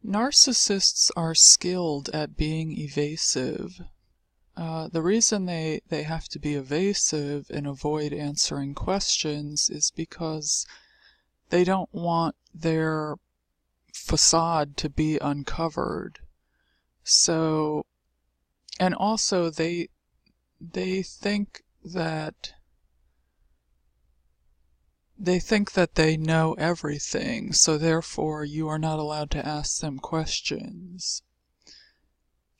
Narcissists are skilled at being evasive. The reason they have to be evasive and avoid answering questions is because they don't want their facade to be uncovered. So, and also they think that they know everything, so therefore you are not allowed to ask them questions.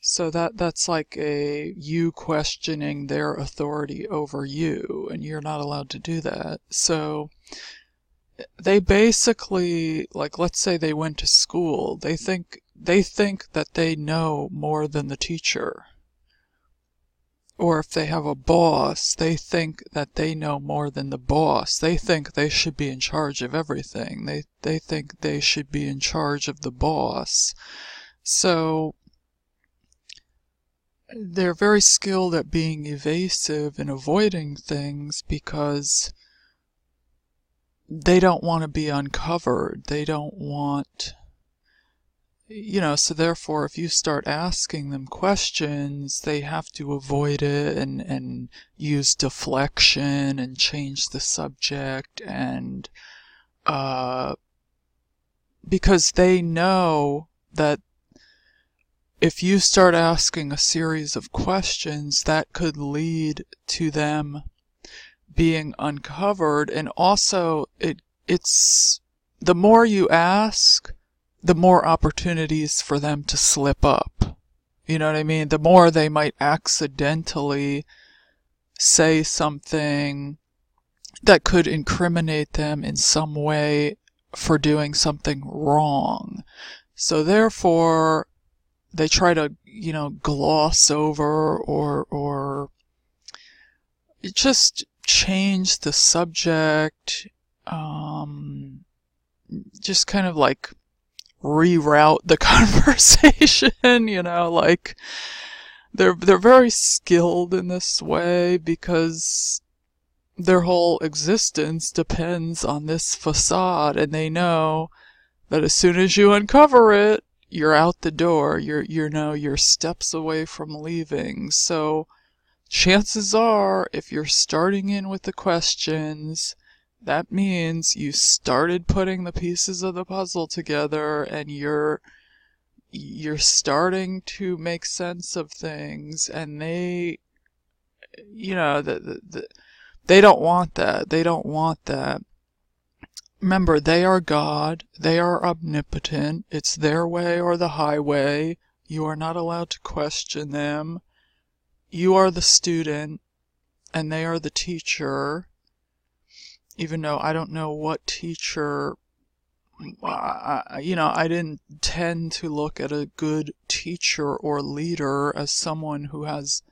So that's like you questioning their authority over you, and you're not allowed to do that. So they basically, like, let's say they went to school, they think that they know more than the teacher. Or if they have a boss, they think that they know more than the boss. They think they should be in charge of everything. They think they should be in charge of the boss. So they're very skilled at being evasive and avoiding things because they don't want to be uncovered. They don't want, so therefore if you start asking them questions, they have to avoid it and use deflection and change the subject, and because they know that if you start asking a series of questions, that could lead to them being uncovered. And also it's the more you ask, the more opportunities for them to slip up. You know what I mean? The more they might accidentally say something that could incriminate them in some way for doing something wrong. So therefore, they try to, gloss over or just change the subject, just kind of like reroute the conversation, like they're very skilled in this way because their whole existence depends on this facade, and they know that as soon as you uncover it, you're out the door. You're steps away from leaving. So chances are, if you're starting in with the questions, that means you started putting the pieces of the puzzle together, and you're starting to make sense of things, and they don't want that. They don't want that. Remember, they are God. They are omnipotent. It's their way or the highway. You are not allowed to question them. You are the student, and they are the teacher. Even though I don't know what teacher, I didn't tend to look at a good teacher or leader as someone who has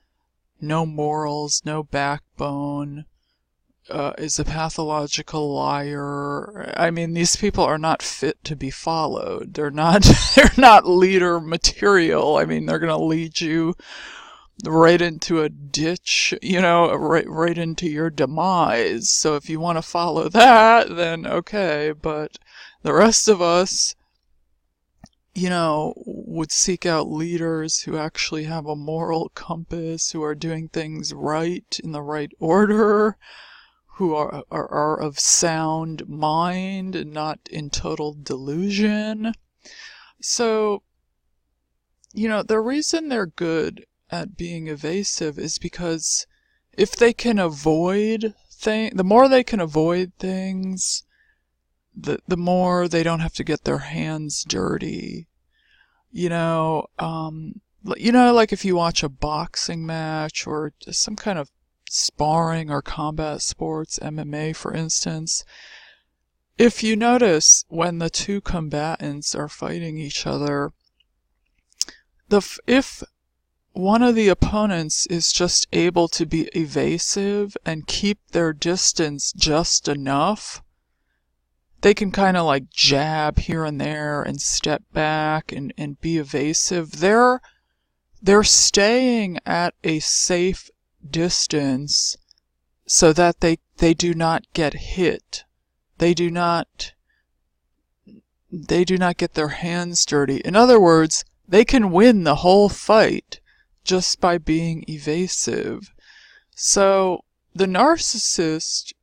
no morals, no backbone, is a pathological liar. I mean, these people are not fit to be followed. They're not leader material. I mean, they're gonna lead you right into a ditch, right into your demise. So if you want to follow that, then okay, but the rest of us, would seek out leaders who actually have a moral compass, who are doing things right in the right order, who are of sound mind and not in total delusion. So, the reason they're good at being evasive is because if they can avoid the more they can avoid things, the more they don't have to get their hands dirty. Like if you watch a boxing match or some kind of sparring or combat sports, MMA for instance, if you notice when the two combatants are fighting each other, if one of the opponents is just able to be evasive and keep their distance just enough, they can kind of like jab here and there and step back and be evasive. They're staying at a safe distance so that they do not get hit. They do not they do not get their hands dirty. In other words, they can win the whole fight just by being evasive. So the narcissist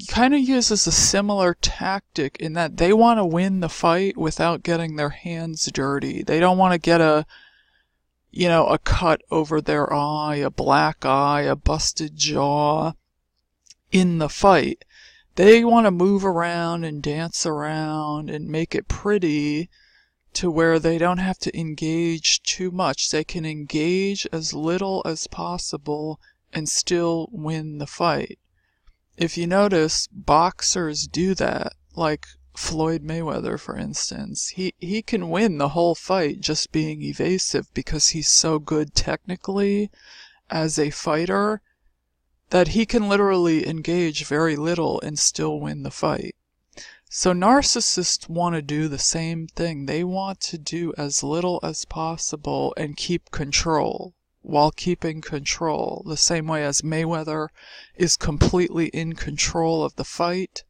kind of uses a similar tactic in that they want to win the fight without getting their hands dirty. They don't want to get a cut over their eye, a black eye, a busted jaw in the fight. They want to move around and dance around and make it pretty to where they don't have to engage too much. They can engage as little as possible and still win the fight. If you notice, boxers do that, like Floyd Mayweather, for instance. He can win the whole fight just being evasive because he's so good technically as a fighter that he can literally engage very little and still win the fight. So narcissists want to do the same thing. They want to do as little as possible and keep control while keeping control, the same way as Mayweather is completely in control of the fight.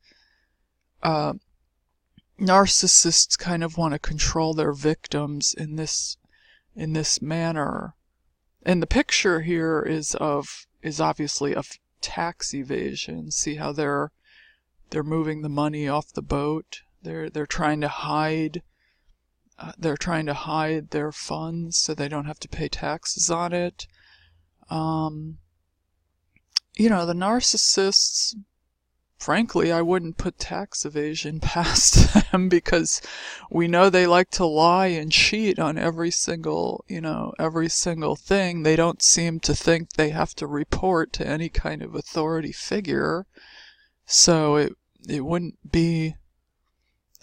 Narcissists kind of want to control their victims in this manner. And the picture here is obviously of tax evasion. See how they're moving the money off the boat. They're trying to hide. They're trying to hide their funds so they don't have to pay taxes on it. The narcissists, frankly, I wouldn't put tax evasion past them because we know they like to lie and cheat on every single thing. They don't seem to think they have to report to any kind of authority figure. So it wouldn't be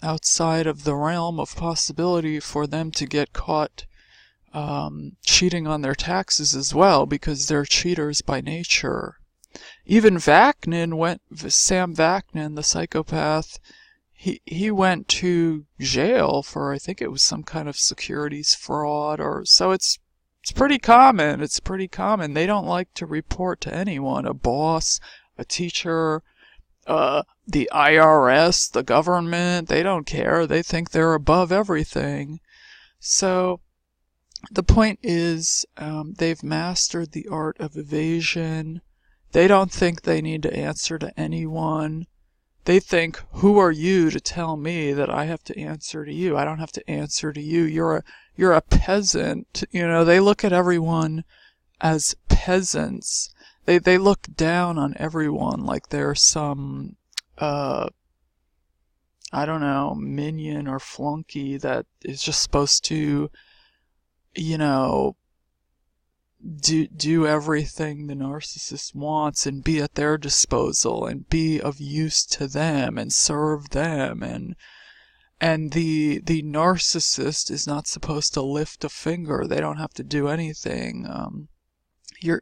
outside of the realm of possibility for them to get caught cheating on their taxes as well, because they're cheaters by nature. Even Sam Vaknin, the psychopath, he went to jail for, I think it was some kind of securities fraud, so it's pretty common. It's pretty common. They don't like to report to anyone, a boss, a teacher, the IRS, the government. They don't care. They think they're above everything. So the point is, they've mastered the art of evasion. They don't think they need to answer to anyone. They think, who are you to tell me that I have to answer to you? I don't have to answer to you. You're a peasant. They look at everyone as peasants. They look down on everyone like they're some, minion or flunky that is just supposed to, do everything the narcissist wants and be at their disposal and be of use to them and serve them. And the narcissist is not supposed to lift a finger. They don't have to do anything.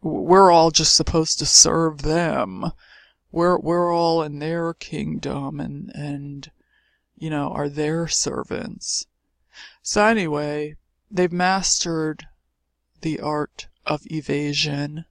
We're all just supposed to serve them. We're all in their kingdom and are their servants. So anyway, they've mastered the art of evasion.